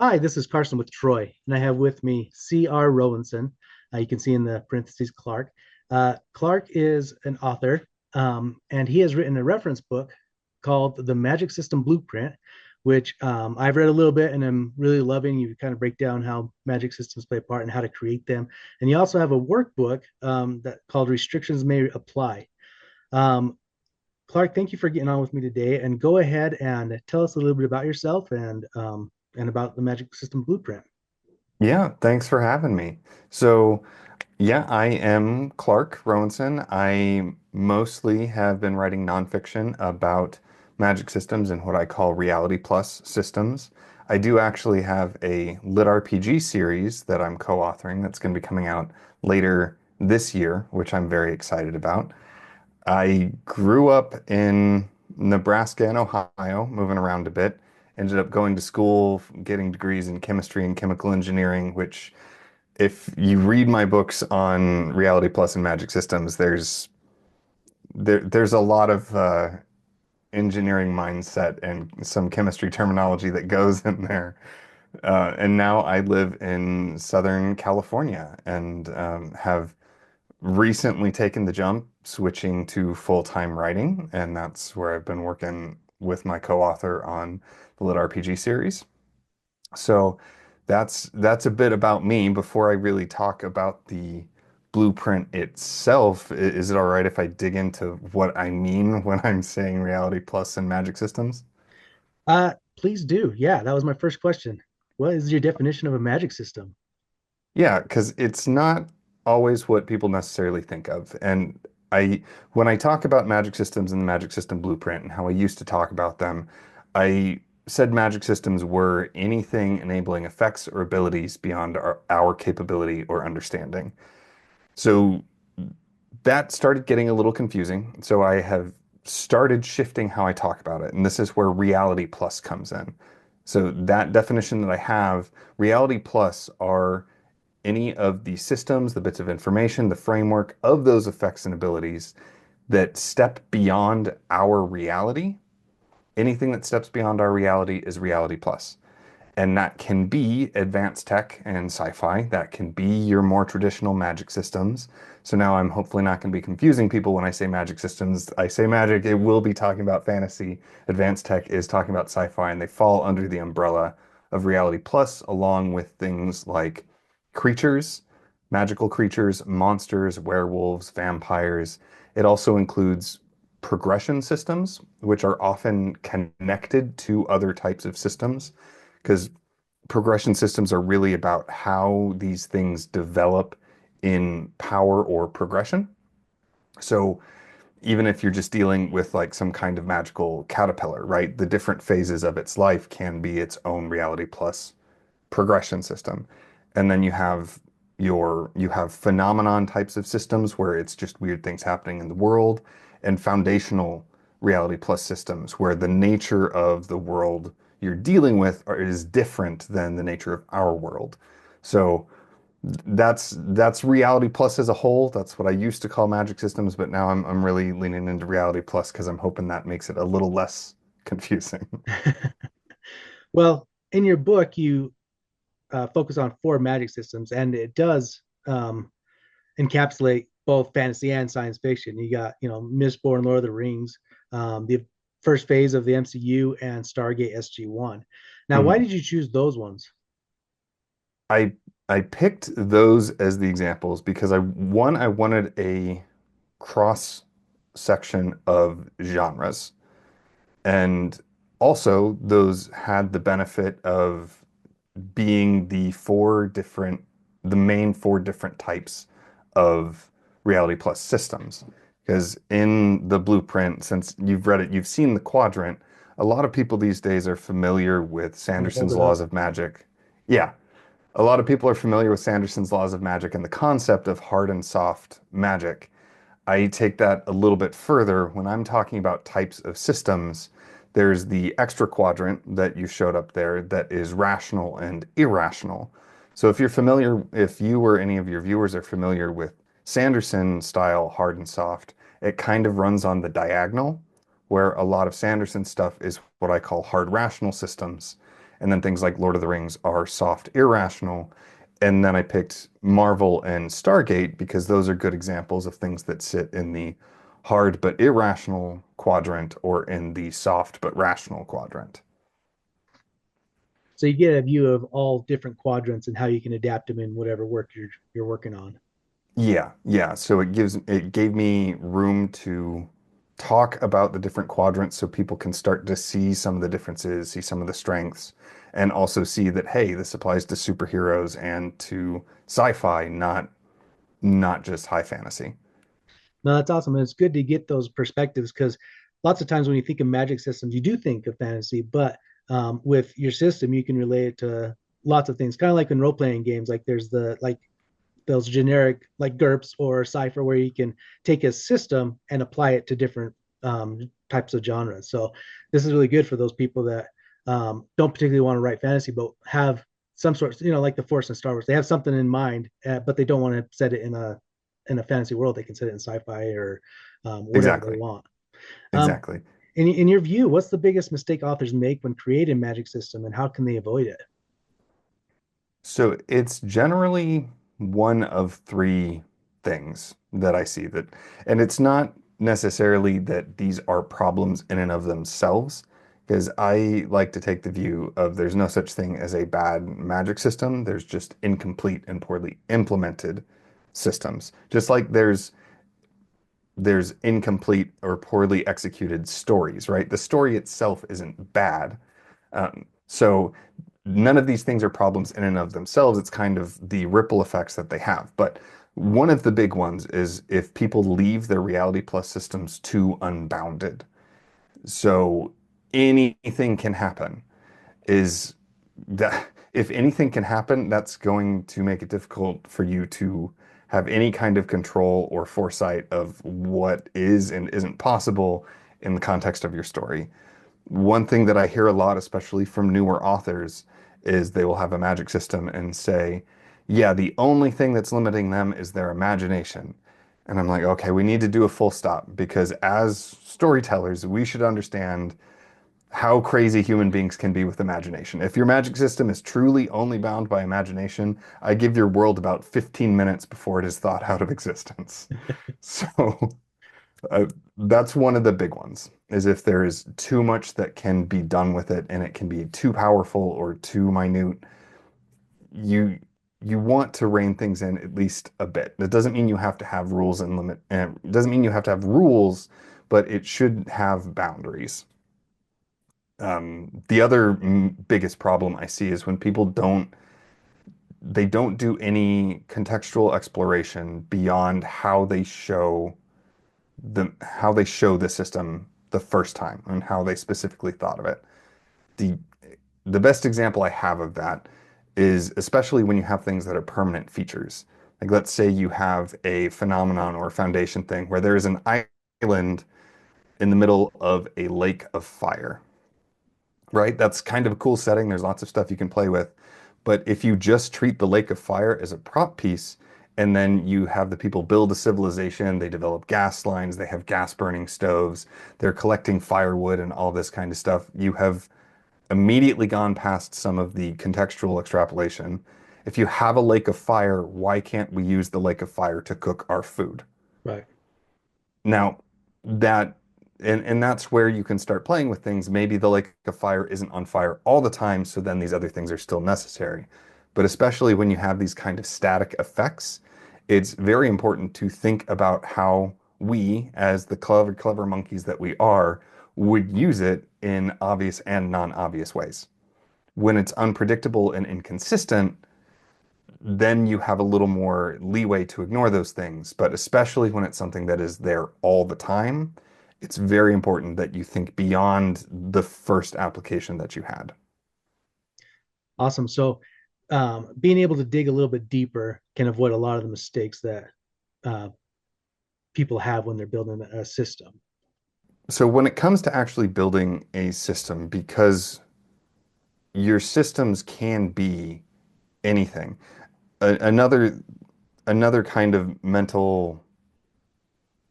Hi, this is Carson with Troy, and I have with me C.R. Rowenson. You can see in the parentheses Clark. Clark is an author, and he has written a reference book called The Magic System Blueprint, which I've read a little bit and I'm really loving. You kind of break down how magic systems play a part and how to create them. And you also have a workbook that called Restrictions May Apply. Um, Clark, thank you for getting on with me today. And go ahead and tell us a little bit about yourself and about the Magic System Blueprint. Yeah, thanks for having me. So, yeah, I am Clark Rowenson. I mostly have been writing nonfiction about magic systems and what I call reality plus systems. I do actually have a lit RPG series that I'm co-authoring that's going to be coming out later this year, which I'm very excited about. I grew up in Nebraska and Ohio, moving around a bit. Ended up going to school, getting degrees in chemistry and chemical engineering, which, if you read my books on Reality Plus and Magic Systems, there's a lot of engineering mindset and some chemistry terminology that goes in there. And now I live in Southern California and have recently taken the jump, switching to full-time writing, and that's where I've been working with my co-author on the Lit RPG series. So that's a bit about me. Before I really talk about the blueprint itself, is it all right if I dig into what I mean when I'm saying Reality Plus and Magic Systems? Please do. Yeah, that was my first question. What is your definition of a magic system? Yeah, because it's not always what people necessarily think of. And when I talk about magic systems and the magic system blueprint and how I used to talk about them, I said magic systems were anything enabling effects or abilities beyond our capability or understanding. So that started getting a little confusing. So I have started shifting how I talk about it. And this is where reality plus comes in. So that definition that I have, reality plus are any of the systems, the bits of information, the framework of those effects and abilities that step beyond our reality. Anything that steps beyond our reality is reality plus. And that can be advanced tech and sci-fi. That can be your more traditional magic systems. So now I'm hopefully not going to be confusing people when I say magic systems. I say magic, it will be talking about fantasy. Advanced tech is talking about sci-fi, and they fall under the umbrella of reality plus, along with things like creatures, magical creatures, monsters, werewolves, vampires. It also includes progression systems, which are often connected to other types of systems because progression systems are really about how these things develop in power or progression. So even if you're just dealing with like some kind of magical caterpillar, right? The different phases of its life can be its own reality plus progression system. And then you have phenomenon types of systems where it's just weird things happening in the world, and foundational reality plus systems where the nature of the world you're dealing with is different than the nature of our world. So that's reality plus as a whole. That's what I used to call magic systems, but now I'm really leaning into reality plus because I'm hoping that makes it a little less confusing. Well, in your book, you focus on four magic systems, and it does encapsulate both fantasy and science fiction. You got, Mistborn, Lord of the Rings, the first phase of the MCU, and Stargate SG-1. Now, why Mhm. did you choose those ones? I I picked those as the examples because I wanted a cross section of genres. And also those had the benefit of being the main four different types of reality plus systems. Because in the blueprint, since you've read it, you've seen the quadrant, a lot of people these days are familiar with I'm gonna hold Sanderson's it laws up. of magic. Yeah, a lot of people are familiar with Sanderson's laws of magic and the concept of hard and soft magic. I take that a little bit further. When I'm talking about types of systems, there's the extra quadrant that you showed up there that is rational and irrational. So if you or any of your viewers are familiar with Sanderson style hard and soft, it kind of runs on the diagonal, where a lot of Sanderson stuff is what I call hard rational systems. And then things like Lord of the Rings are soft, irrational. And then I picked Marvel and Stargate because those are good examples of things that sit in the hard but irrational quadrant or in the soft but rational quadrant. So you get a view of all different quadrants and how you can adapt them in whatever work you're working on. Yeah, yeah. So it gave me room to talk about the different quadrants so people can start to see some of the differences, see some of the strengths, and also see that, hey, this applies to superheroes and to sci-fi, not just high fantasy. No, that's awesome. And it's good to get those perspectives because lots of times when you think of magic systems, you do think of fantasy, but with your system, you can relate it to lots of things. Kind of like in role playing games, like there's the like those generic like GURPS or Cipher where you can take a system and apply it to different types of genres. So this is really good for those people that don't particularly want to write fantasy, but have some sort, like the Force and Star Wars. They have something in mind, but they don't want to set it in a fantasy world. They can set it in sci-fi or whatever they Exactly. want. Um, Exactly. in your view, what's the biggest mistake authors make when creating a magic system, and how can they avoid it? So it's generally one of three things that I see that, and it's not necessarily that these are problems in and of themselves, because I like to take the view of there's no such thing as a bad magic system. There's just incomplete and poorly implemented systems. Just like there's incomplete or poorly executed stories, right? The story itself isn't bad. So none of these things are problems in and of themselves. It's kind of the ripple effects that they have. But one of the big ones is if people leave their reality plus systems too unbounded. So anything can happen. Is that if anything can happen, that's going to make it difficult for you to have any kind of control or foresight of what is and isn't possible in the context of your story. One thing that I hear a lot, especially from newer authors, is they will have a magic system and say, yeah, the only thing that's limiting them is their imagination. And I'm like, okay, we need to do a full stop because as storytellers, we should understand how crazy human beings can be with imagination. If your magic system is truly only bound by imagination, I give your world about 15 minutes before it is thought out of existence. So uh, that's one of the big ones, is if there is too much that can be done with it and it can be too powerful or too minute, you you want to rein things in at least a bit. That doesn't mean you have to have rules and limit, and it doesn't mean you have to have rules, but it should have boundaries. The other biggest problem I see is when people don't do any contextual exploration beyond how they show the system the first time and how they specifically thought of it. The the best example I have of that is especially when you have things that are permanent features. Like let's say you have a phenomenon or a foundation thing where there is an island in the middle of a lake of fire, right? That's kind of a cool setting. There's lots of stuff you can play with. But if you just treat the Lake of Fire as a prop piece, and then you have the people build a civilization, they develop gas lines, they have gas burning stoves, they're collecting firewood and all this kind of stuff, you have immediately gone past some of the contextual extrapolation. If you have a lake of fire, why can't we use the lake of fire to cook our food? Right. Now, that and that's where you can start playing with things. Maybe the lake of fire isn't on fire all the time, so then these other things are still necessary. But especially when you have these kind of static effects, it's very important to think about how we, as the clever, clever monkeys that we are, would use it in obvious and non-obvious ways. When it's unpredictable and inconsistent, then you have a little more leeway to ignore those things. But especially when it's something that is there all the time, it's very important that you think beyond the first application that you had. Awesome. So, being able to dig a little bit deeper can avoid a lot of the mistakes that uh, people have when they're building a system. So when it comes to actually building a system, because your systems can be anything, another kind of mental,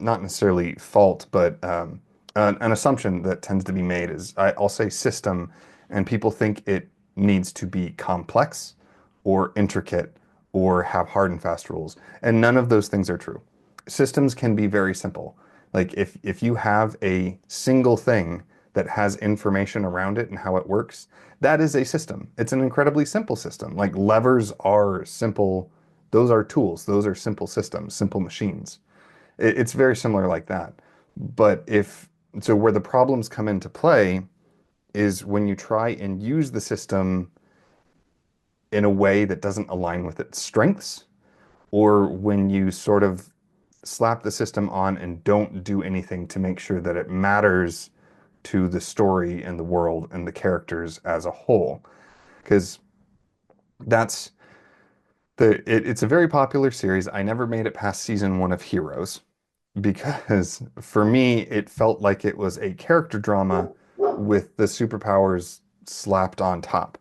not necessarily fault, but an assumption that tends to be made is I'll say system, and people think it needs to be complex or intricate or have hard and fast rules. And none of those things are true. Systems can be very simple. Like if you have a single thing that has information around it and how it works, that is a system. It's an incredibly simple system. Like levers are simple, those are tools, those are simple systems, simple machines. It's very similar like that. But if so, where the problems come into play is when you try and use the system in a way that doesn't align with its strengths, or when you sort of slap the system on and don't do anything to make sure that it matters to the story and the world and the characters as a whole. Because that's it's a very popular series. I never made it past season one of Heroes because for me, it felt like it was a character drama with the superpowers slapped on top.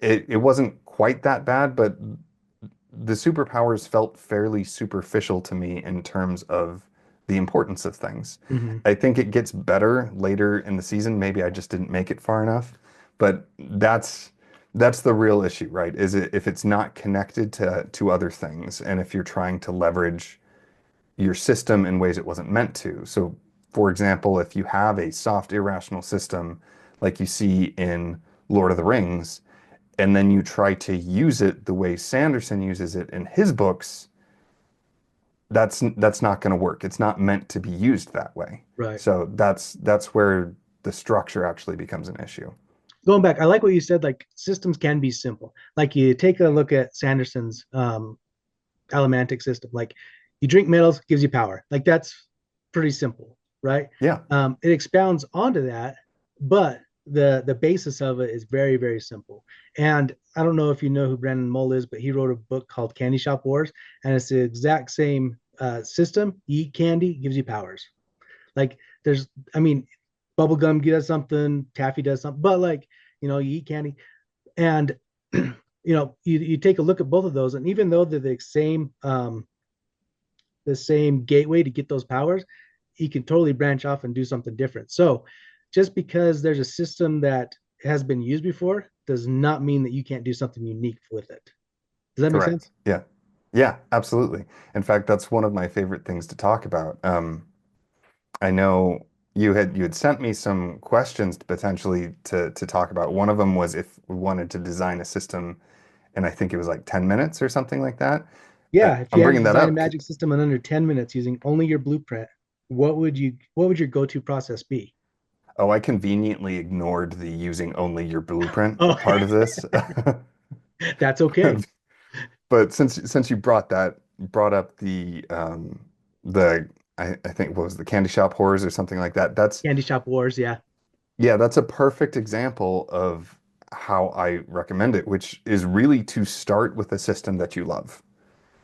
It wasn't quite that bad, but the superpowers felt fairly superficial to me in terms of the importance of things. Hmm. I think it gets better later in the season. Maybe I just didn't make it far enough, but that's the real issue, right? Is it if it's not connected to other things, and if you're trying to leverage your system in ways it wasn't meant to. So, for example, if you have a soft, irrational system like you see in Lord of the Rings, and then you try to use it the way Sanderson uses it in his books, that's not going to work. It's not meant to be used that way. Right. So that's where the structure actually becomes an issue. Going back, I like what you said. Like systems can be simple. Like you take a look at Sanderson's allomantic system. Like you drink metals, gives you power. Like that's pretty simple, right? Yeah, It expounds onto that, but the basis of it is very very simple. And I don't know if you know who Brandon Mull is, but he wrote a book called Candy Shop Wars, and it's the exact same system. You eat candy, gives you powers. Like there's, I mean, bubblegum does something, taffy does something, but like you eat candy, and you take a look at both of those, and even though they're the same gateway to get those powers, he can totally branch off and do something different. So just because there's a system that has been used before does not mean that you can't do something unique with it. Does that make sense? correct. Yeah. Yeah, absolutely. In fact, that's one of my favorite things to talk about. I know you had sent me some questions potentially to talk about. One of them was if we wanted to design a system, and I think it was like 10 minutes or something like that. Yeah, if I'm you had to bringing that design a up. magic system in under 10 minutes using only your blueprint, what would your go-to process be? Oh, I conveniently ignored the using only your blueprint Oh, part of this. that's okay. But since you brought up the I think what was the candy shop horrors or something like that. Candy Shop Wars, yeah. Yeah, that's a perfect example of how I recommend it, which is really to start with a system that you love.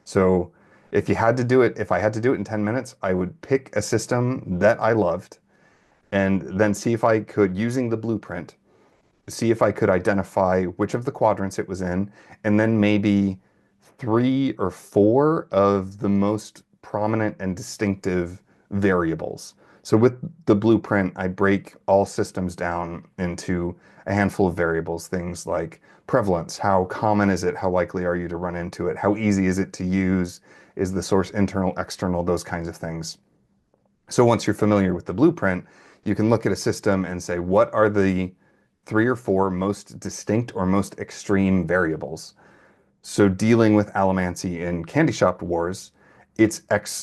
So if I had to do it in 10 minutes, I would pick a system that I loved and then see if I could, using the blueprint, see if I could identify which of the quadrants it was in, and then maybe three or four of the most prominent and distinctive variables. So with the blueprint, I break all systems down into a handful of variables, things like prevalence, how common is it, how likely are you to run into it, how easy is it to use, is the source internal, external, those kinds of things. So once you're familiar with the blueprint, you can look at a system and say, what are the three or four most distinct or most extreme variables? So dealing with allomancy in Candy Shop Wars,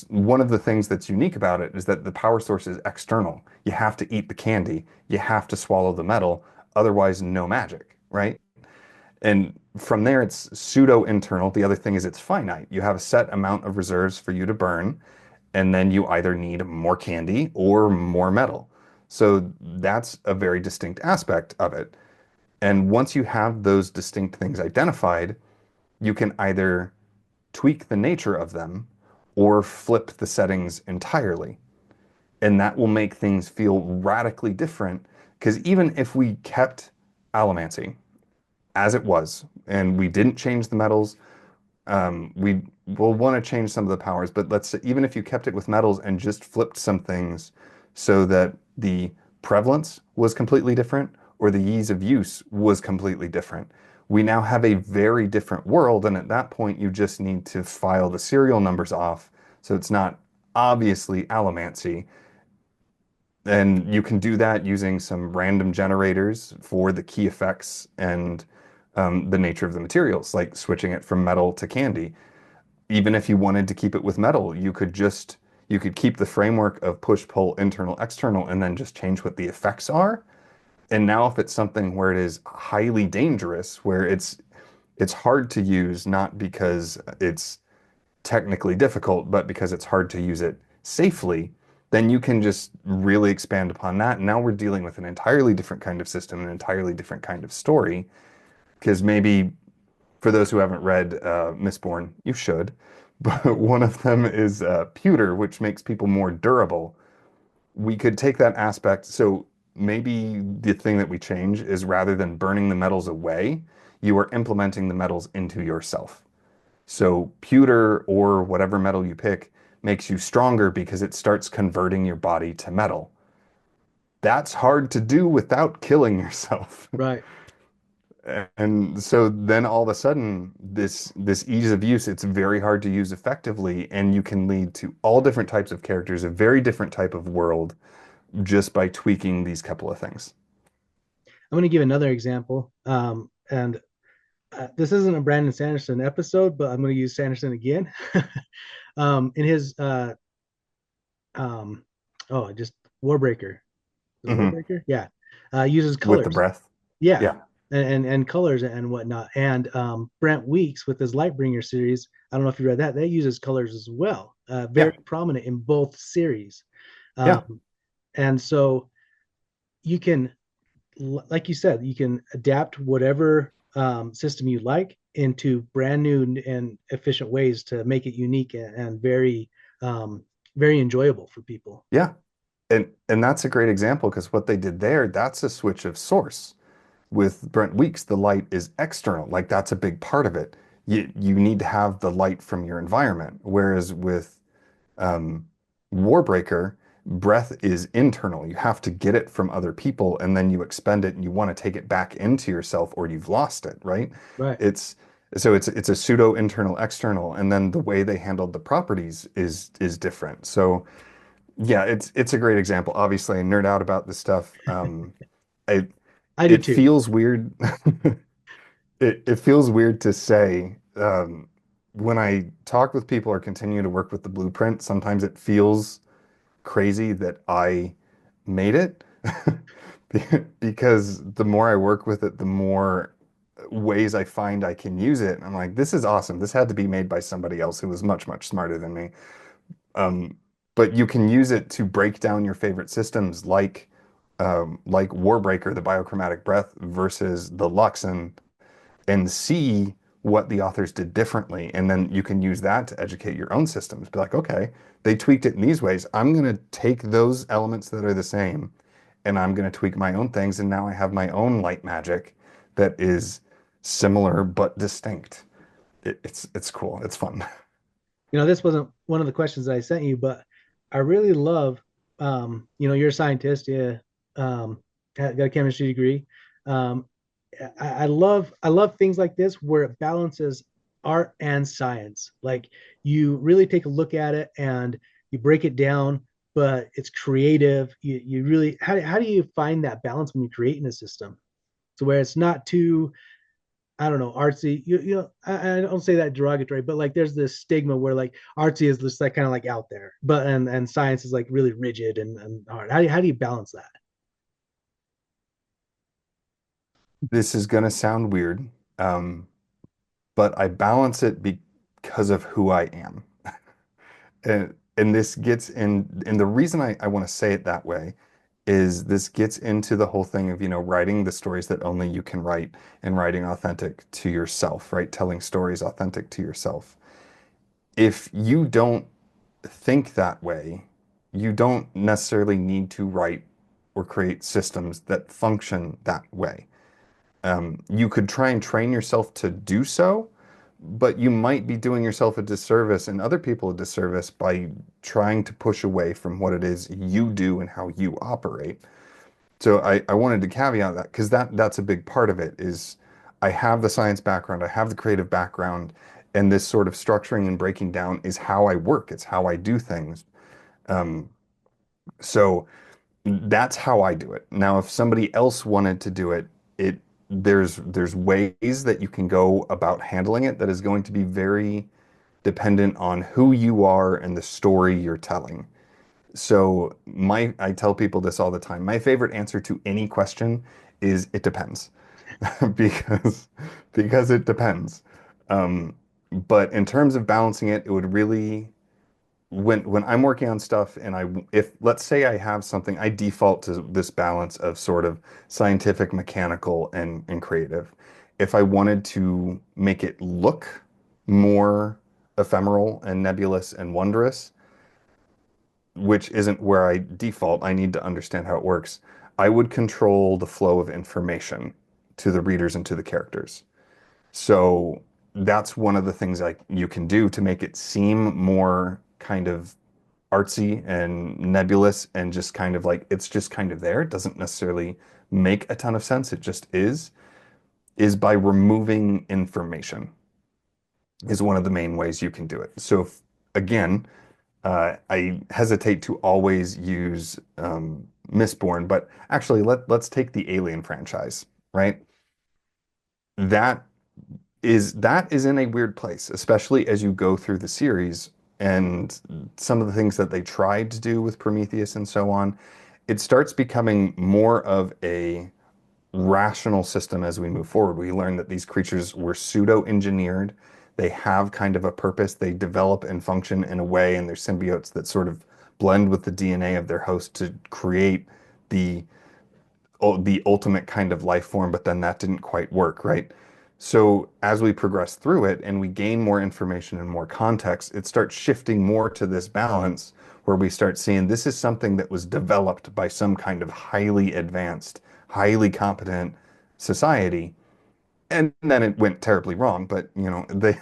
one of the things that's unique about it is that the power source is external. You have to eat the candy, you have to swallow the metal, otherwise no magic, right? And from there it's pseudo internal. The other thing is it's finite. You have a set amount of reserves for you to burn, and then you either need more candy or more metal. So that's a very distinct aspect of it. And once you have those distinct things identified, you can either tweak the nature of them or flip the settings entirely. And that will make things feel radically different. Because even if we kept allomancy as it was and we didn't change the metals, we will want to change some of the powers. But let's say, even if you kept it with metals and just flipped some things so that the prevalence was completely different or the ease of use was completely different. We now have a very different world, and at that point, you just need to file the serial numbers off so it's not obviously Allomancy. And you can do that using some random generators for the key effects and the nature of the materials, like switching it from metal to candy. Even if you wanted to keep it with metal, you could keep the framework of push, pull, internal, external, and then just change what the effects are. And now if it's something where it is highly dangerous, where it's hard to use, not because it's technically difficult, but because it's hard to use it safely, then you can just really expand upon that. And now we're dealing with an entirely different kind of system, an entirely different kind of story. Because maybe for those who haven't read Mistborn, you should. But one of them is pewter, which makes people more durable. We could take that aspect. So maybe the thing that we change is rather than burning the metals away, you are implementing the metals into yourself. So pewter or whatever metal you pick makes you stronger because it starts converting your body to metal. That's hard to do without killing yourself. Right. And so then all of a sudden, this ease of use, it's very hard to use effectively, and you can lead to all different types of characters, a very different type of world, just by tweaking these couple of things. I'm going to give another example. And this isn't a Brandon Sanderson episode, but I'm going to use Sanderson again. In his um, just Warbreaker, is it Hmm. Warbreaker? Yeah, uses With the colors. breath. Yeah, Yeah. and colors and whatnot. And Brent Weeks with his Lightbringer series, I don't know if you read that. That uses colors as well, very Yeah. prominent in both series. Yeah. Um, and so you can, like you said, you can adapt whatever system you like into brand new and efficient ways to make it unique and very, very enjoyable for people. Yeah. And that's a great example because what they did there, that's a switch of source. With Brent Weeks, the light is external. Like that's a big part of it. You need to have the light from your environment. Whereas with um, Warbreaker, breath is internal. You have to get it from other people and then you expend it and you want to take it back into yourself or you've lost it, right? Right. It's it's a pseudo internal external and then the way they handled the properties is different. So yeah, it's a great example. Obviously, I nerd out about this stuff. I I do it too. feels weird. It feels weird to say when I talk with people or continue to work with the blueprint, sometimes it feels crazy that I made it because the more I work with it, the more ways I find I can use it. I'm like, this is awesome. This had to be made by somebody else who was much, much smarter than me. Um, but you can use it to break down your favorite systems like Warbreaker, the biochromatic breath versus the Luxon and see what the authors did differently. And then you can use that to educate your own systems. Be like, okay, they tweaked it in these ways. I'm going to take those elements that are the same and I'm going to tweak my own things. And now I have my own light magic that is similar but distinct. It's cool. It's fun. This wasn't one of the questions that I sent you, but I really love, you're a scientist, yeah, got a chemistry degree. Um, I love things like this where it balances art and science. Like you really take a look at it and you break it down, but it's creative. You really, how do you find that balance when you're creating a system? So where it's not too, I don't know, artsy. I don't say that derogatory, but like there's this stigma where like artsy is just like kind of like out there, but and science is like really rigid and hard. How do you balance that? This is going to sound weird, um, but I balance it because of who I am. And this gets in, and the reason I want to say it that way is this gets into the whole thing of, writing the stories that only you can write and writing authentic to yourself, right? Telling stories authentic to yourself. If you don't think that way, you don't necessarily need to write or create systems that function that way. You could try and train yourself to do so, but you might be doing yourself a disservice and other people a disservice by trying to push away from what it is you do and how you operate. So I wanted to caveat that because that's a big part of it is I have the science background, I have the creative background, and this sort of structuring and breaking down is how I work. It's how I do things. Um, so that's how I do it. Now, if somebody else wanted to do it, it there's ways that you can go about handling it that is going to be very dependent on who you are and the story you're telling. So I tell people this all the time. My favorite answer to any question is it depends. because because it depends. Um, but in terms of balancing it, it would really when I'm working on stuff and if let's say I have something, I default to this balance of sort of scientific, mechanical, and creative. If I wanted to make it look more ephemeral and nebulous and wondrous, which isn't where I default, I need to understand how it works. I would control the flow of information to the readers and to the characters. So that's one of the things like you can do to make it seem more kind of artsy and nebulous and just kind of like it's just kind of there. It doesn't necessarily make a ton of sense. It just is by removing information is one of the main ways you can do it. So again, I hesitate to always use Mistborn, but actually let's take the Alien franchise, right? That that is in a weird place, especially as you go through the series and some of the things that they tried to do with Prometheus and so on. It starts becoming more of a rational system as we move forward. We learn that these creatures were pseudo-engineered. They have kind of a purpose. They develop and function in a way, and they're symbiotes that sort of blend with the DNA of their host to create the the ultimate kind of life form, but then that didn't quite work, right? So as we progress through it and we gain more information and more context, it starts shifting more to this balance where we start seeing this is something that was developed by some kind of highly advanced, highly competent society, and then it went terribly wrong, but they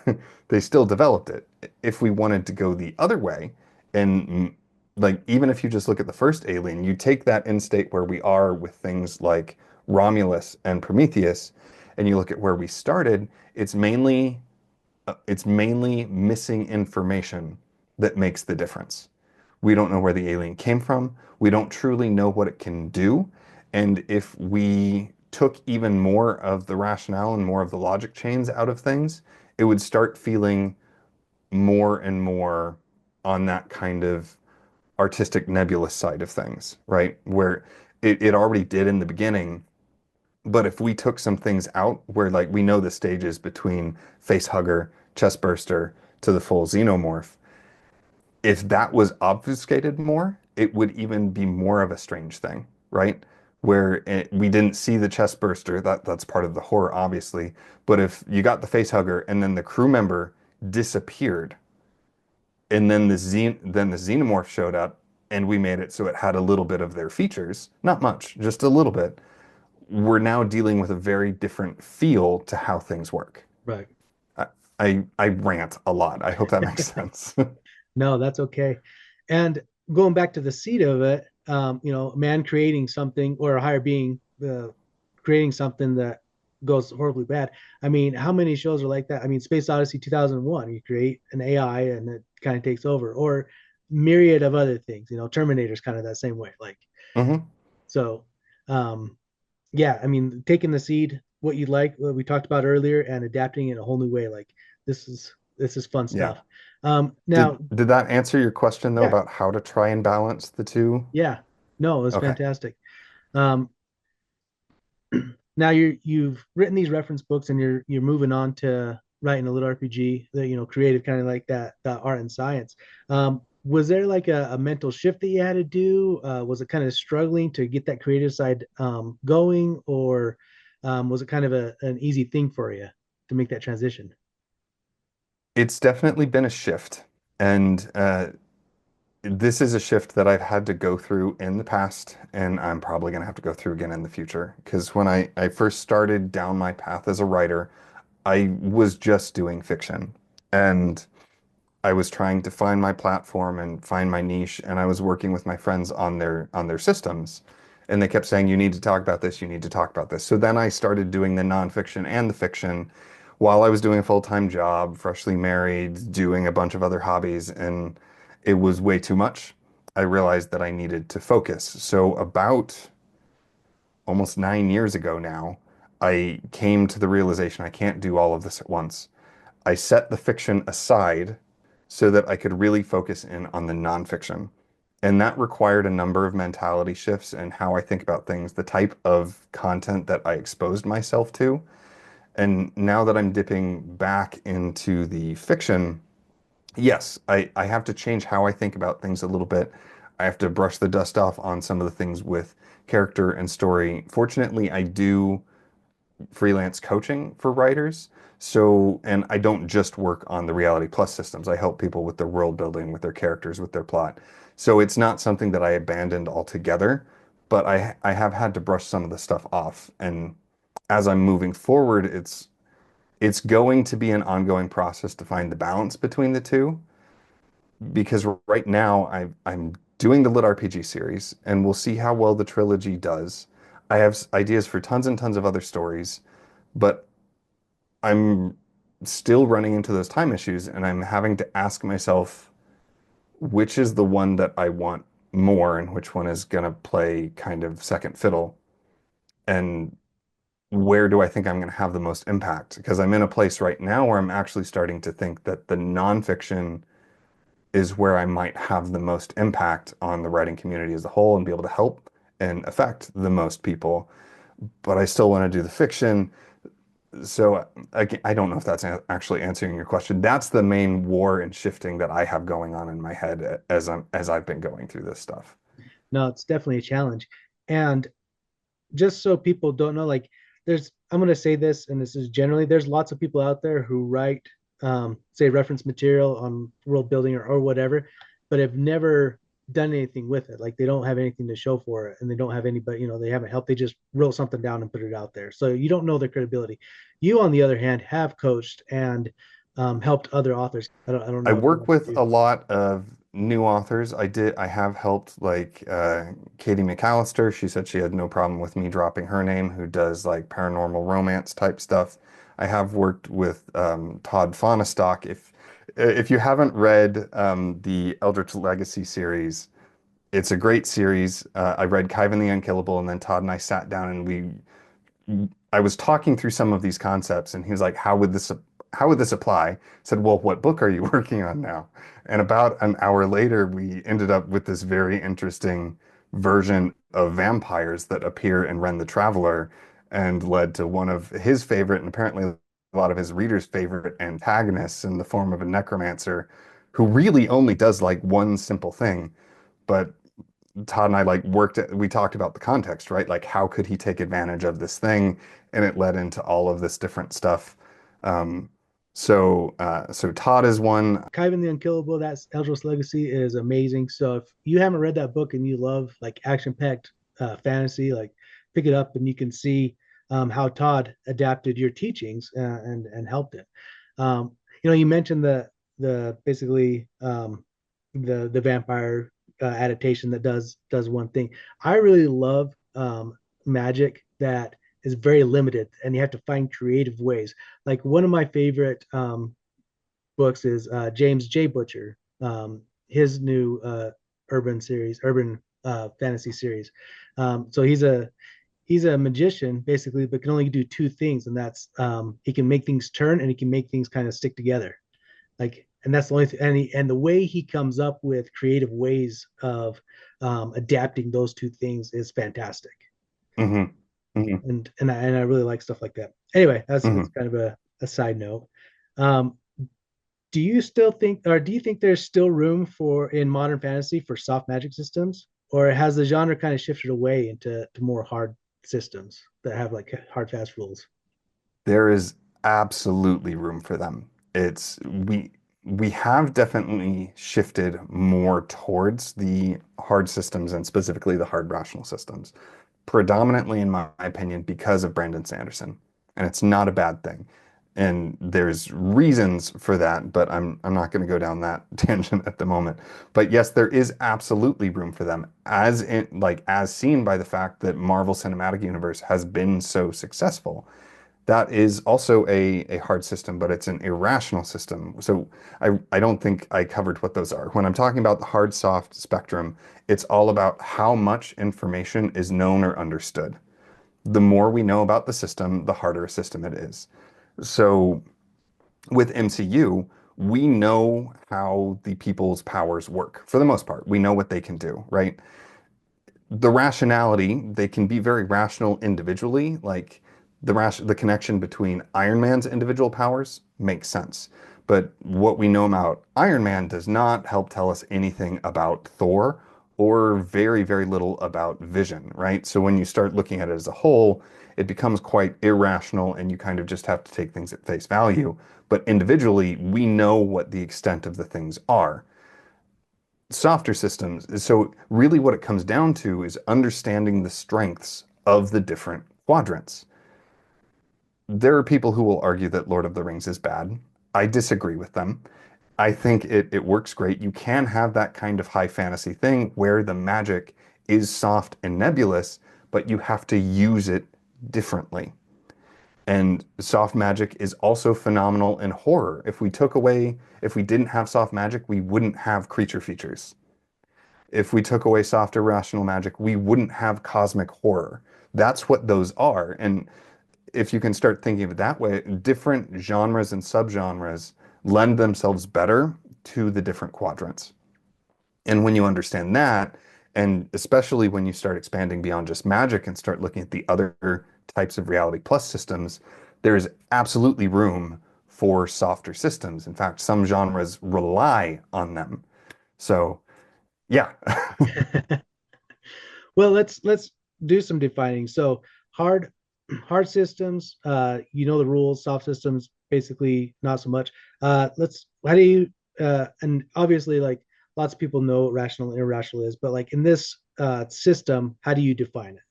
they still developed it. If we wanted to go the other way, and like even if you just look at the first Alien, you take that end state where we are with things like Romulus and Prometheus, and you look at where we started, it's mainly missing information that makes the difference. We don't know where the alien came from. We don't truly know what it can do. And if we took even more of the rationale and more of the logic chains out of things, it would start feeling more and more on that kind of artistic nebulous side of things, right? Where it already did in the beginning. But if we took some things out where like we know the stages between face hugger, chest burster to the full xenomorph, if that was obfuscated more, it would even be more of a strange thing, right? Where we didn't see the chest burster, that's part of the horror, obviously. But if you got the face hugger and then the crew member disappeared, and then then the xenomorph showed up, and we made it so it had a little bit of their features, not much, just a little bit. We're now dealing with a very different feel to how things work. Right. I I rant a lot. I hope that makes sense. No, that's okay. And going back to the seed of it, man creating something or a higher being creating something that goes horribly bad. I mean, how many shows are like that? I mean, Space Odyssey 2001, you create an AI and it kind of takes over, or myriad of other things. Terminator's kind of that same way. Like, hmm so, um, yeah, I mean, taking the seed, what you like, what we talked about earlier, and adapting it in a whole new way. Like, this is fun Yeah. stuff. Did Now, did that answer your question though yeah, about how to try and balance the two? yeah. No, it was Okay. fantastic. Um, now you've written these reference books and you're moving on to writing a little RPG that creative kind of like that art and science. Was there like a mental shift that you had to do? Was it kind of struggling to get that creative side going, or was it kind of an easy thing for you to make that transition? It's definitely been a shift. And this is a shift that I've had to go through in the past, and I'm probably going to have to go through again in the future. Because when I first started down my path as a writer, I was just doing fiction. And I was trying to find my platform and find my niche, and I was working with my friends on their systems. And they kept saying, you need to talk about this, you need to talk about this. So then I started doing the nonfiction and the fiction while I was doing a full-time job, freshly married, doing a bunch of other hobbies, and it was way too much. I realized that I needed to focus. So about almost 9 years ago now, I came to the realization I can't do all of this at once. I set the fiction aside so that I could really focus in on the nonfiction. And that required a number of mentality shifts in how I think about things, the type of content that I exposed myself to. And now that I'm dipping back into the fiction, yes, I have to change how I think about things a little bit. I have to brush the dust off on some of the things with character and story. Fortunately, I do freelance coaching for writers. So, and I don't just work on the Reality Plus systems. I help people with their world building, with their characters, with their plot. So it's not something that I abandoned altogether, but I have had to brush some of the stuff off. And as I'm moving forward, it's going to be an ongoing process to find the balance between the two. Because right now I'm doing the Lit RPG series, and we'll see how well the trilogy does. I have ideas for tons and tons of other stories, but I'm still running into those time issues, and I'm having to ask myself which is the one that I want more and which one is going to play kind of second fiddle, and where do I think I'm going to have the most impact? Because I'm in a place right now where I'm actually starting to think that the nonfiction is where I might have the most impact on the writing community as a whole and be able to help and affect the most people. But I still want to do the fiction. So I don't know if that's actually answering your question. That's the main war and shifting that I have going on in my head as I've been going through this stuff. No, it's definitely a challenge. And just so people don't know, like I'm going to say this, and this is generally, there's lots of people out there who write, say, reference material on world building or whatever, but have never done anything with it. Like they don't have anything to show for it, and they don't have anybody, they haven't helped. They just wrote something down and put it out there. So you don't know their credibility. You, on the other hand, have coached and helped other authors. I don't I know if you work want to with do. a lot of new authors. I have helped like Katie McAllister. She said she had no problem with me dropping her name, who does like paranormal romance type stuff. I have worked with Todd Fahnestock. If you haven't read the Eldritch Legacy series, it's a great series. I read Kaiven the Unkillable, and then Todd and I sat down and I was talking through some of these concepts, and he was like, how would this apply?" I said, "Well, what book are you working on now?" And about an hour later, we ended up with this very interesting version of vampires that appear in Ren the Traveler, and led to one of his favorite, and apparently a lot of his readers' favorite antagonists in the form of a necromancer who really only does like one simple thing. But Todd and I like we talked about the context, right? Like how could he take advantage of this thing? And it led into all of this different stuff. Um, so Todd is one. Kaiven the Unkillable, that's Eldros Legacy, is amazing. So if you haven't read that book and you love like action-packed fantasy, like pick it up and you can see how Todd adapted your teachings and helped it. You mentioned the basically the vampire adaptation that does one thing. I really love magic that is very limited, and you have to find creative ways. Like one of my favorite books is James J. Butcher, his new urban fantasy series. So he's a magician basically, but can only do two things, and that's he can make things turn and he can make things kind of stick together. Like, and that's the only thing. And the way he comes up with creative ways of adapting those two things is fantastic. Hmm. Hmm. And I really like stuff like that. Anyway, that's Hmm. kind of a side note. Um, do you still think, or do you think there's still room for in modern fantasy for soft magic systems, or has the genre kind of shifted away into more hard systems that have like hard fast rules? There is absolutely room for them. It's we have definitely shifted more towards the hard systems and specifically the hard rational systems, predominantly in my opinion because of Brandon Sanderson. And it's not a bad thing. And there's reasons for that, but I'm not going to go down that tangent at the moment. But yes, there is absolutely room for them, as seen by the fact that Marvel Cinematic Universe has been so successful. That is also a hard system, but it's an irrational system. So I don't think I covered what those are. When I'm talking about the hard soft spectrum, it's all about how much information is known or understood. The more we know about the system, the harder a system it is. So with MCU, we know how the people's powers work for the most part. We know what they can do, right? The rationality, they can be very rational individually, like the connection between Iron Man's individual powers makes sense. But what we know about Iron Man does not help tell us anything about Thor or very, very little about Vision, right? So when you start looking at it as a whole, it becomes quite irrational and you kind of just have to take things at face value. But individually, we know what the extent of the things are. Softer systems. So really what it comes down to is understanding the strengths of the different quadrants. There are people who will argue that Lord of the Rings is bad. I disagree with them. I think it works great. You can have that kind of high fantasy thing where the magic is soft and nebulous, but you have to use it differently. And soft magic is also phenomenal in horror. If we didn't have soft magic, we wouldn't have creature features. If we took away soft irrational magic, we wouldn't have cosmic horror. That's what those are. And if you can start thinking of it that way, different genres and subgenres lend themselves better to the different quadrants. And when you understand that, and especially when you start expanding beyond just magic and start looking at the other types of reality plus systems, there's absolutely room for softer systems. In fact, some genres rely on them. So, yeah. Well, let's do some defining. So hard hard systems, you know the rules. Soft systems, basically not so much. Let's how do you and obviously like lots of people know what rational and irrational is, but like in this system, how do you define it?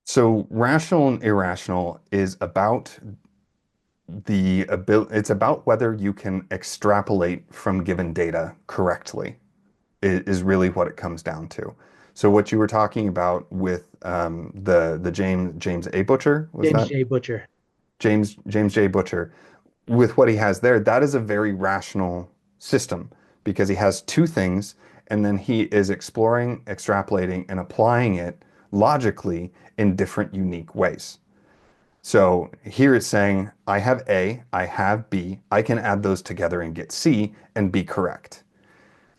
So rational and irrational is about the ability, it's about whether you can extrapolate from given data correctly, is really what it comes down to. So what you were talking about with the James A. Butcher, was James that J. Butcher. James J. Butcher, with what he has there, that is a very rational system because he has two things and then he is exploring, extrapolating, and applying it logically in different unique ways. So here it's saying, I have A, I have B, I can add those together and get C and be correct.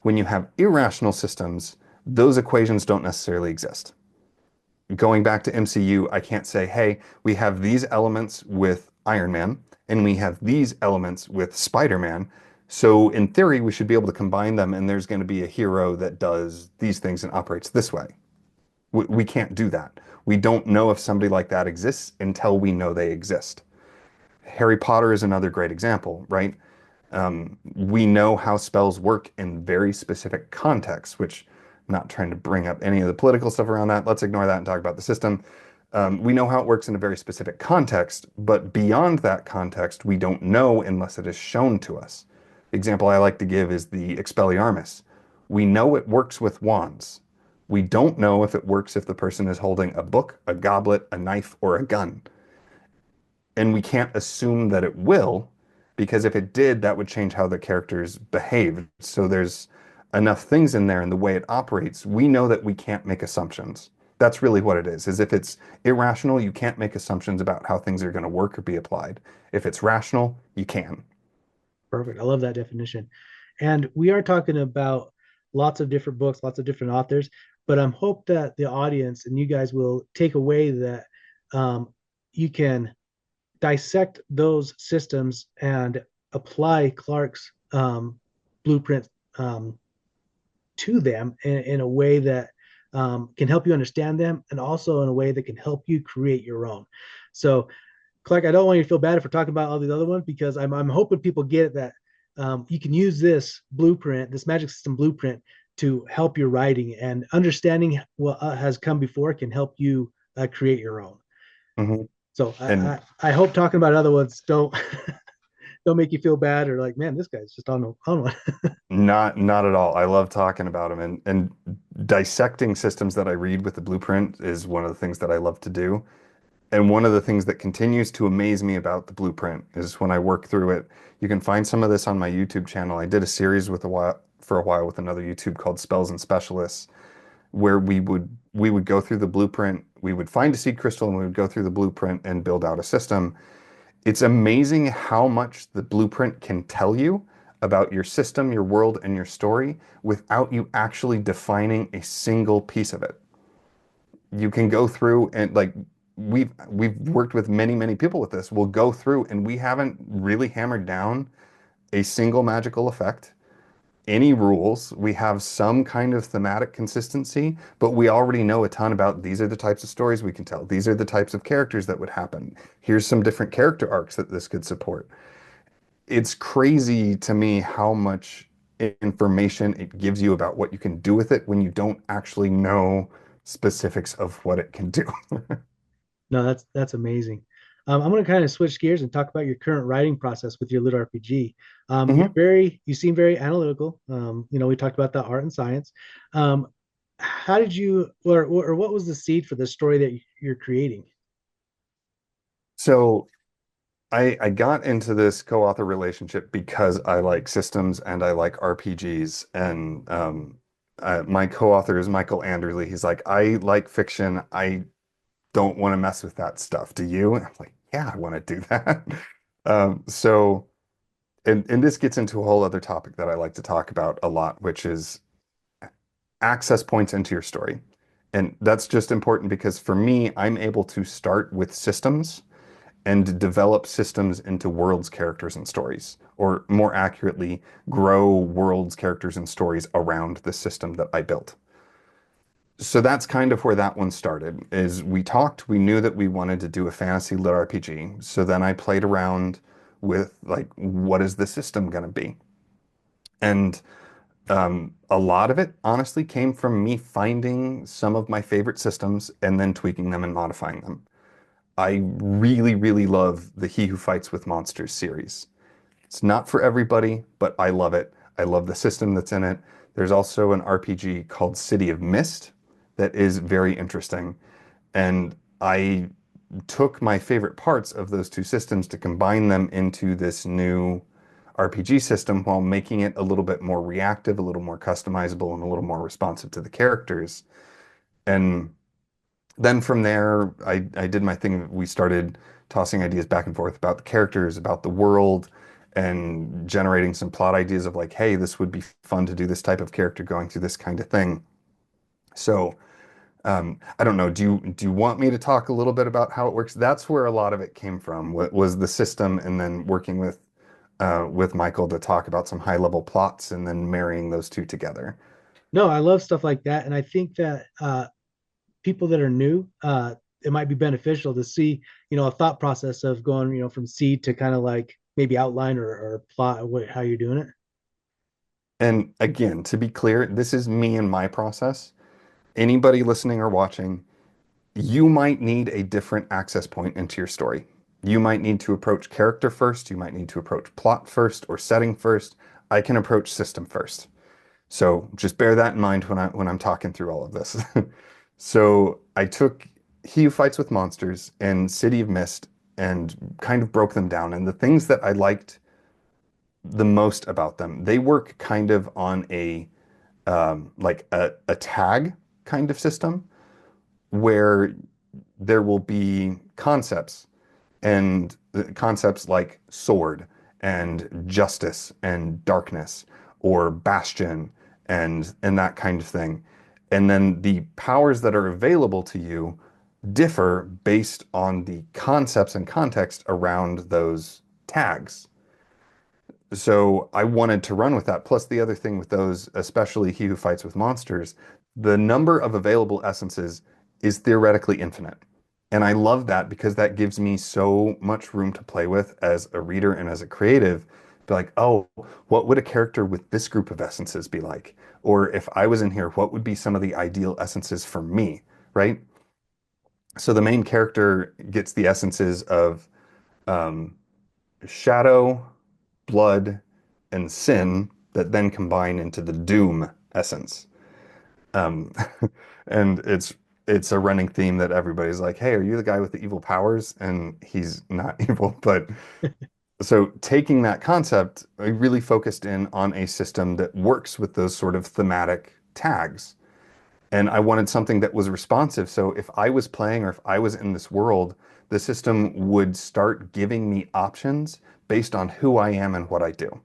When you have irrational systems, those equations don't necessarily exist. Going back to MCU, I can't say, hey, we have these elements with Iron Man and we have these elements with Spider-Man. So in theory, we should be able to combine them and there's going to be a hero that does these things and operates this way. We can't do that. We don't know if somebody like that exists until we know they exist. Harry Potter is another great example, right? We know how spells work in very specific contexts, which I'm not trying to bring up any of the political stuff around that. Let's ignore that and talk about the system. We know how it works in a very specific context, but beyond that context, we don't know unless it is shown to us. The example I like to give is the Expelliarmus. We know it works with wands. We don't know if it works if the person is holding a book, a goblet, a knife, or a gun. And we can't assume that it will, because if it did, that would change how the characters behave. So there's enough things in there and the way it operates. We know that we can't make assumptions. That's really what it is if it's irrational, you can't make assumptions about how things are going to work or be applied. If it's rational, you can. Perfect. I love that definition. And we are talking about lots of different books, lots of different authors, but I'm hope that the audience and you guys will take away that you can dissect those systems and apply Clark's blueprint to them in a way that can help you understand them and also in a way that can help you create your own. So, Clark, I don't want you to feel bad if we're talking about all these other ones because I'm hoping people get it that you can use this blueprint, this magic system blueprint, to help your writing and understanding what has come before can help you create your own. Mhm. So And I hope talking about other ones don't make you feel bad or like, man, this guy's just on one. not at all. I love talking about them and dissecting systems that I read with the blueprint is one of the things that I love to do. And one of the things that continues to amaze me about the blueprint is when I work through it. You can find some of this on my YouTube channel. I did a series for a while with another YouTube called Spells and Specialists, where we would go through the blueprint. We would find a seed crystal and we would go through the blueprint and build out a system. It's amazing how much the blueprint can tell you about your system, your world, and your story without you actually defining a single piece of it. You can go through and like we've worked with many people with this. We'll go through and we haven't really hammered down a single magical effect, any rules. We have some kind of thematic consistency, but we already know a ton about these are the types of stories we can tell. These are the types of characters that would happen. Here's some different character arcs that this could support. It's crazy to me how much information it gives you about what you can do with it when you don't actually know specifics of what it can do. No, that's amazing. I'm going to kind of switch gears and talk about your current writing process with your lit RPG. Mhm. You seem very analytical. We talked about the art and science. Um, how did you, or what was the seed for the story that you're creating? So I got into this co-author relationship because I like systems and I like RPGs. And my co-author is Michael Anderley. He's like, I like fiction. I don't want to mess with that stuff. Do you? And I'm like, yeah, I want to do that. So, and this gets into a whole other topic that I like to talk about a lot, which is access points into your story. And that's just important because for me, I'm able to start with systems and develop systems into worlds, characters, and stories, or more accurately, grow worlds, characters, and stories around the system that I built. So that's kind of where that one started, is we talked, we knew that we wanted to do a fantasy lit RPG. So then I played around with like, what is the system going to be? And a lot of it honestly came from me finding some of my favorite systems and then tweaking them and modifying them. I really love the He Who Fights with Monsters series. It's not for everybody, but I love it. I love the system that's in it. There's also an RPG called City of Mist that is very interesting. And I took my favorite parts of those two systems to combine them into this new RPG system while making it a little bit more reactive, a little more customizable, and a little more responsive to the characters. And then from there, I did my thing. We started tossing ideas back and forth about the characters, about the world, and generating some plot ideas of like, hey, this would be fun to do this type of character going through this kind of thing. So I don't know. Do you want me to talk a little bit about how it works? That's where a lot of it came from. Was the system, and then working with Michael to talk about some high level plots, and then marrying those two together. No, I love stuff like that, and I think that people that are new, it might be beneficial to see, a thought process of going, from seed to kind of like maybe outline or plot how you're doing it. And again, to be clear, this is me and my process. Anybody listening or watching, you might need a different access point into your story. You might need to approach character first, you might need to approach plot first or setting first. I can approach system first. So just bear that in mind when I'm talking through all of this. So I took He Who Fights with Monsters and City of Mist and kind of broke them down. And the things that I liked the most about them, they work kind of on a like a tag kind of system where there will be concepts and concepts like sword and justice and darkness or bastion and that kind of thing. And then the powers that are available to you differ based on the concepts and context around those tags. So I wanted to run with that. Plus, the other thing with those, especially He Who Fights with Monsters, the number of available essences is theoretically infinite. And I love that because that gives me so much room to play with as a reader and as a creative. Be like, oh, what would a character with this group of essences be like? Or if I was in here, what would be some of the ideal essences for me, right? So the main character gets the essences of um, shadow, blood, and sin that then combine into the doom essence. Um, and it's a running theme that everybody's like, "Hey, are you the guy with the evil powers?" And he's not evil, but so taking that concept, I really focused in on a system that works with those sort of thematic tags. And I wanted something that was responsive. So if I was playing or if I was in this world, the system would start giving me options based on who I am and what I do.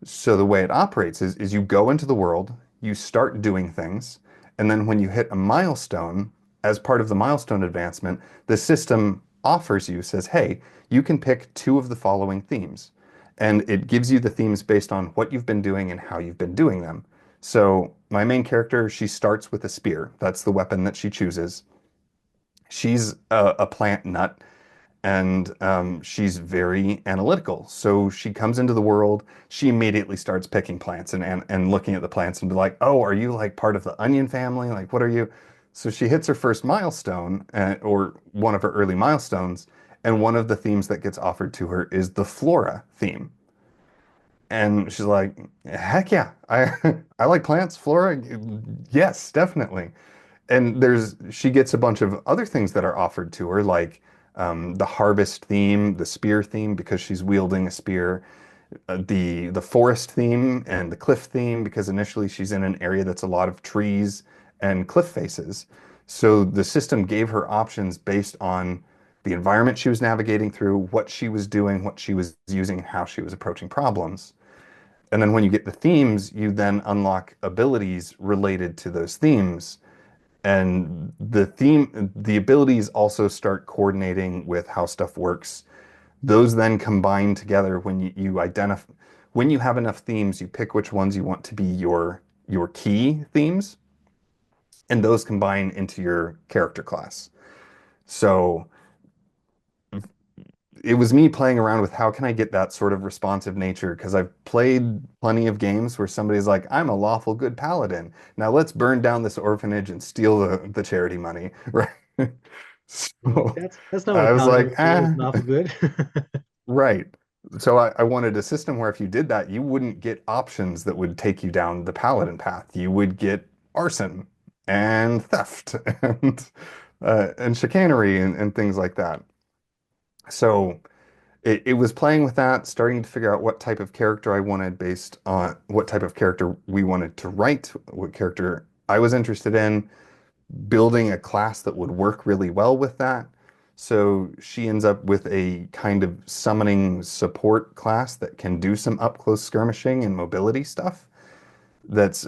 So the way it operates is you go into the world, you start doing things, and then when you hit a milestone, as part of the milestone advancement, the system offers you, says, hey, you can pick two of the following themes. And it gives you the themes based on what you've been doing and how you've been doing them. So my main character, she starts with a spear. That's the weapon that she chooses. She's a plant nut and she's very analytical. So she comes into the world, she immediately starts picking plants and looking at the plants and be like, oh, are you like part of the onion family? Like, what are you? So she hits her first milestone or one of her early milestones. And one of the themes that gets offered to her is the flora theme. And she's like, heck yeah, I I like plants, flora. Yes, definitely. And she gets a bunch of other things that are offered to her, like the harvest theme, the spear theme, because she's wielding a spear, the forest theme and the cliff theme, because initially she's in an area that's a lot of trees and cliff faces. So the system gave her options based on the environment she was navigating through, what she was doing, what she was using, and how she was approaching problems. And then when you get the themes, you then unlock abilities related to those themes. And the abilities also start coordinating with how stuff works. Those then combine together when you identify, when you have enough themes, you pick which ones you want to be your key themes, and those combine into your character class. So it was me playing around with how can I get that sort of responsive nature because I've played plenty of games where somebody's like, I'm a lawful good paladin. Now let's burn down this orphanage and steal the charity money, right? You're like, So that's not what a I was paladin like, would do. It's ah, lawful good. right. So I wanted a system where if you did that, you wouldn't get options that would take you down the paladin path. You would get arson and theft and chicanery and things like that. So it was playing with that, starting to figure out what type of character I wanted based on what type of character we wanted to write, what character I was interested in, building a class that would work really well with that. So she ends up with a kind of summoning support class that can do some up close skirmishing and mobility stuff. That's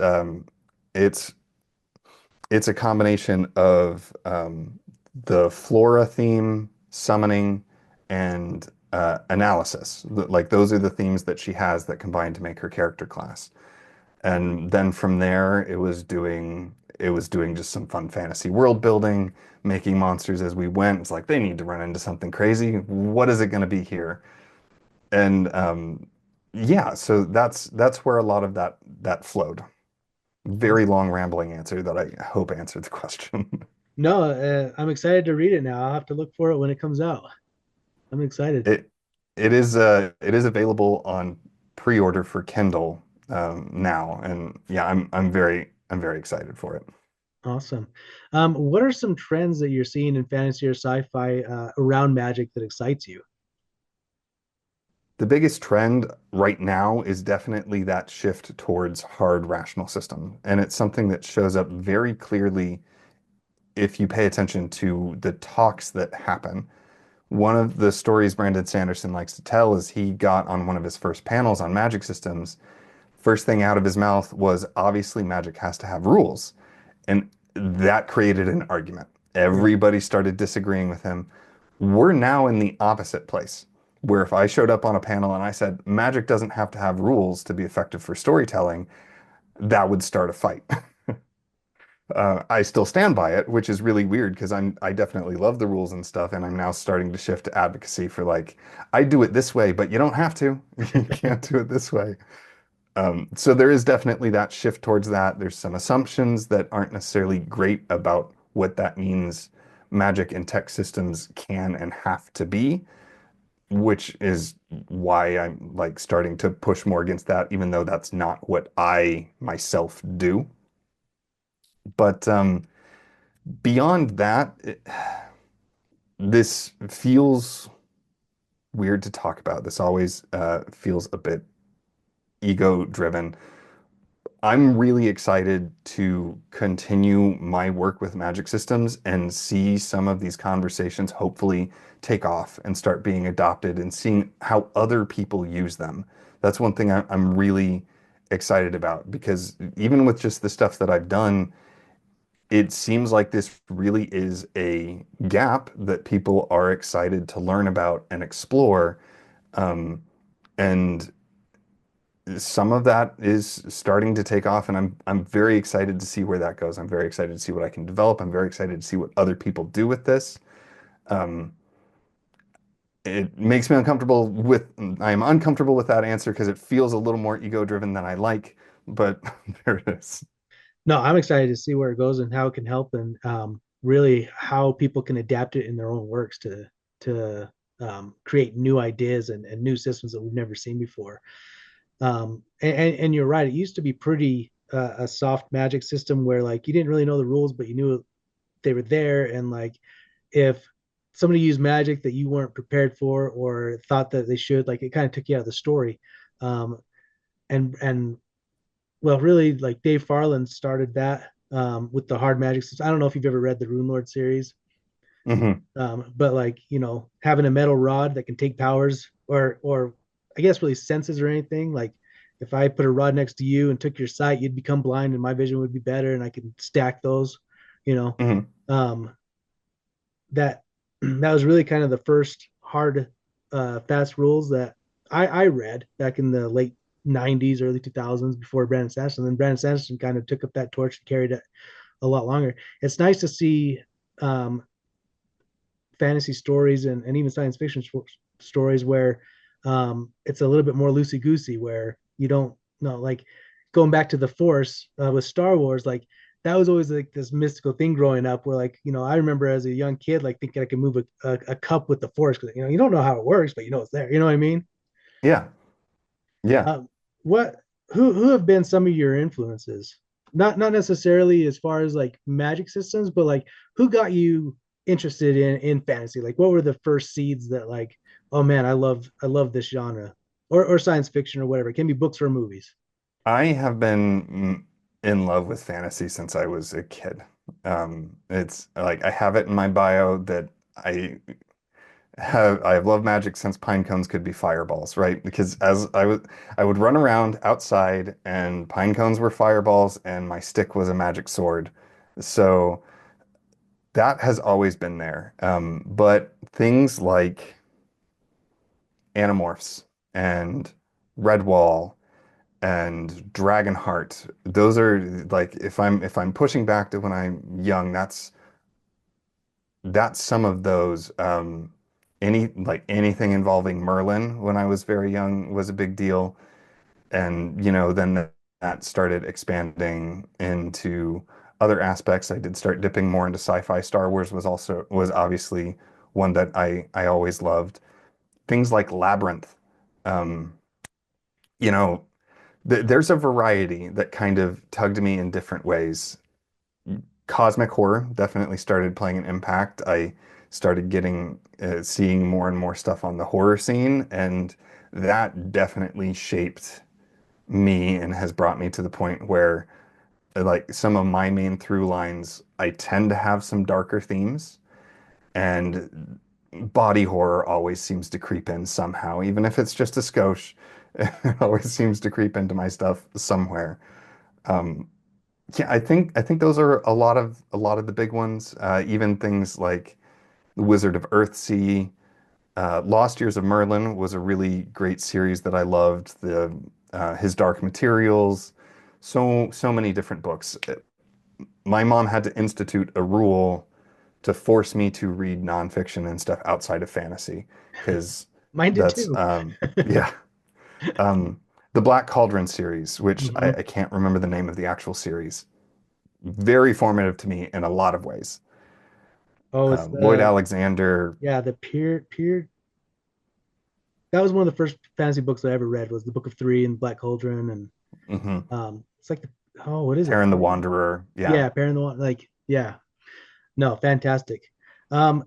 it's it's a combination of the flora theme, summoning, and analysis. Like those are the themes that she has that combine to make her character class. And then from there, it was doing just some fun fantasy world building, making monsters as we went. It's like they need to run into something crazy. What is it going to be here? And yeah, so that's where a lot of that flowed. Very Awesome. long rambling answer that I hope answered the question. No, I'm excited to read it now. I'll have to look for it when it comes out. I'm excited. It it is available on pre-order for Kindle now, and yeah, I'm very excited for it. Awesome. What are some trends that you're seeing in fantasy or sci-fi around magic that excites you? The biggest trend right now is definitely that shift towards hard rational system, and it's something that shows up very clearly if you pay attention to the talks that happen. One of the stories Brandon Sanderson likes to tell is he got on one of his first panels on magic systems. First thing out of his mouth was obviously magic has to have rules. And that created an argument. Right. Everybody started disagreeing with him. We're now in the opposite place, where if I showed up on a panel and I said, magic doesn't have to have rules to be effective for storytelling, that would start a fight. I still stand by it, which is really weird because I definitely love the rules and stuff, and I'm now starting to shift to advocacy for like I do it this way, but you don't have to. You can't do it this way. So there is definitely that shift towards that. There's some assumptions that aren't necessarily great about what that means, magic and tech systems can and have to be, which is why I'm like starting to push more against that, even though that's not what I myself do. But beyond that, this feels weird to talk about. This always feels a bit ego driven. I'm really excited to continue my work with magic systems and see some of these conversations hopefully take off and start being adopted and seeing how other people use them. That's one thing I'm really excited about because even with just the stuff that I've done, it seems like this really is a gap that people are excited to learn about and explore. Um, and some of that is starting to take off, and I'm very excited to see where that goes. I'm very excited to see what I can develop. I'm very excited to see what other people do with this. Um, it makes me uncomfortable with, I am uncomfortable with that answer because it feels a little more ego driven than I like, but there it is. No, I'm excited to see where it goes and how it can help, and really how people can adapt it in their own works to create new ideas and new systems that we've never seen before. And you're right; it used to be pretty a soft magic system where like you didn't really know the rules, but you knew they were there, and like if somebody used magic that you weren't prepared for or thought that they should, like it kind of took you out of the story. Um, and well, really, like Dave Farland started that with the hard magic system. I don't know if you've ever read the Rune Lord series, Hmm. but like having a metal rod that can take powers or I guess really senses or anything. Like if I put a rod next to you and took your sight, you'd become blind, and my vision would be better, and I can stack those. You know, Hmm. um, that that was really kind of the first hard fast rules that I read back in the late 90s, early 2000s before Brandon Sanderson. And then Brandon Sanderson kind of took up that torch and carried it a lot longer. It's nice to see um, fantasy stories and even science fiction stories where it's a little bit more loosey goosey, where you don't know, like going back to the Force with Star Wars, like that was always like this mystical thing growing up where like I remember as a young kid like thinking I could move a cup with the Force because you don't know how it works, but it's there, you know what I mean. Yeah. Yeah. What who have been some of your influences, not necessarily as far as like magic systems, but like who got you interested in fantasy? Like what were the first seeds that like, oh man, I love this genre, or science fiction or whatever, it can be books or movies. I have been in love with fantasy since I was a kid. It's like I have it in my bio that I've loved magic since pine cones could be fireballs, right? Because I would run around outside and pine cones were fireballs and my stick was a magic sword. So that has always been there. But things like Animorphs and Redwall and Dragonheart, those are like if I'm pushing back to when I'm young, that's some of those. Anything involving Merlin when I was very young was a big deal. And, then that started expanding into other aspects. I did start dipping more into sci-fi. Star Wars was obviously one that I always loved. Things like Labyrinth. Um, you know, there's a variety that kind of tugged me in different ways. Cosmic horror definitely started playing an impact. I started seeing more and more stuff on the horror scene, and that definitely shaped me and has brought me to the point where, like, some of my main through lines, I tend to have some darker themes, and body horror always seems to creep in somehow, even if it's just a skosh. It always seems to creep into my stuff somewhere. Um, yeah, I think those are a lot of the big ones. Even things like The Wizard of Earthsea, Lost Years of Merlin was a really great series that I loved. His Dark Materials, so many different books. My mom had to institute a rule to force me to read nonfiction and stuff outside of fantasy, because Mine did that's too. yeah. Um, the Black Cauldron series, which I, Mhm. I can't remember the name of the actual series, very formative to me in a lot of ways. Oh, it's Lloyd the Alexander. yeah, the peer. That was one of the first fantasy books I ever read was the Book of Three and Black Cauldron, and Hmm. it's like the what is it? Perrin the Wanderer. Yeah. Yeah, Baron the one like yeah. No, fantastic. Um,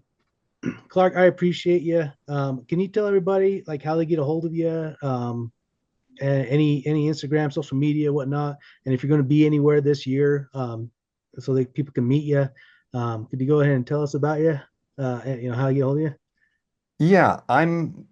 Clark, I appreciate you. Can you tell everybody like how they get a hold of you? Any Instagram, social media, whatnot, and if you're going to be anywhere this year, so that people can meet you. Could you go ahead and tell us about you? And, how you get a hold of you? Yeah, I'm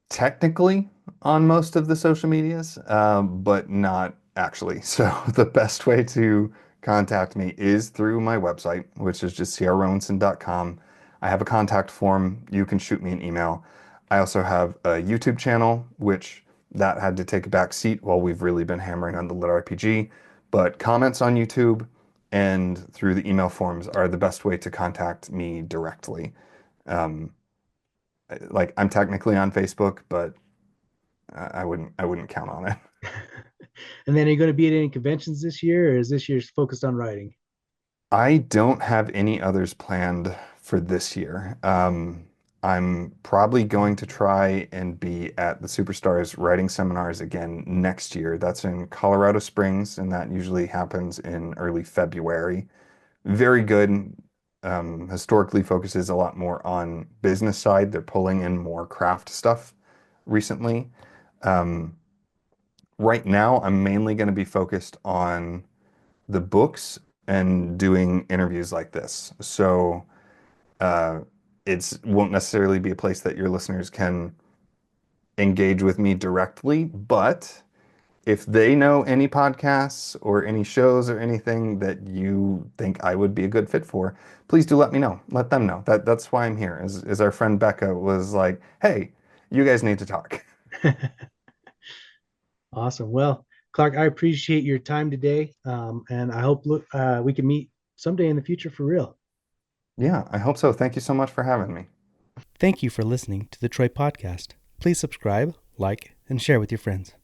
technically on most of the social medias, but not actually. So the best way to contact me is through my website, which is just crrowenson.com. I have a contact form. You can shoot me an email. I also have a YouTube channel, which that had to take a back seat while we've really been hammering on the lit RPG. But comments on YouTube and through the email forms are the best way to contact me directly. Um, like I'm technically on Facebook, but I wouldn't count on it. And then are you going to be at any conventions this year, or is this year focused on writing? I don't have any others planned for this year. I'm probably going to try and be at the Superstars writing seminars again next year. That's in Colorado Springs, and that usually happens in early February. Very good. Historically focuses a lot more on business side. They're pulling in more craft stuff recently. Um, right now, I'm mainly going to be focused on the books and doing interviews like this. So uh, it's won't necessarily be a place that your listeners can engage with me directly, but if they know any podcasts or any shows or anything that you think I would be a good fit for, please do let me know. Let them know. That's why I'm here. Is our friend Becca was like, "Hey, you guys need to talk." Awesome. Well, Clark, I appreciate your time today, and I hope we can meet someday in the future for real. Yeah, I hope so. Thank you so much for having me. Thank you for listening to the Troy Podcast. Please subscribe, like, and share with your friends.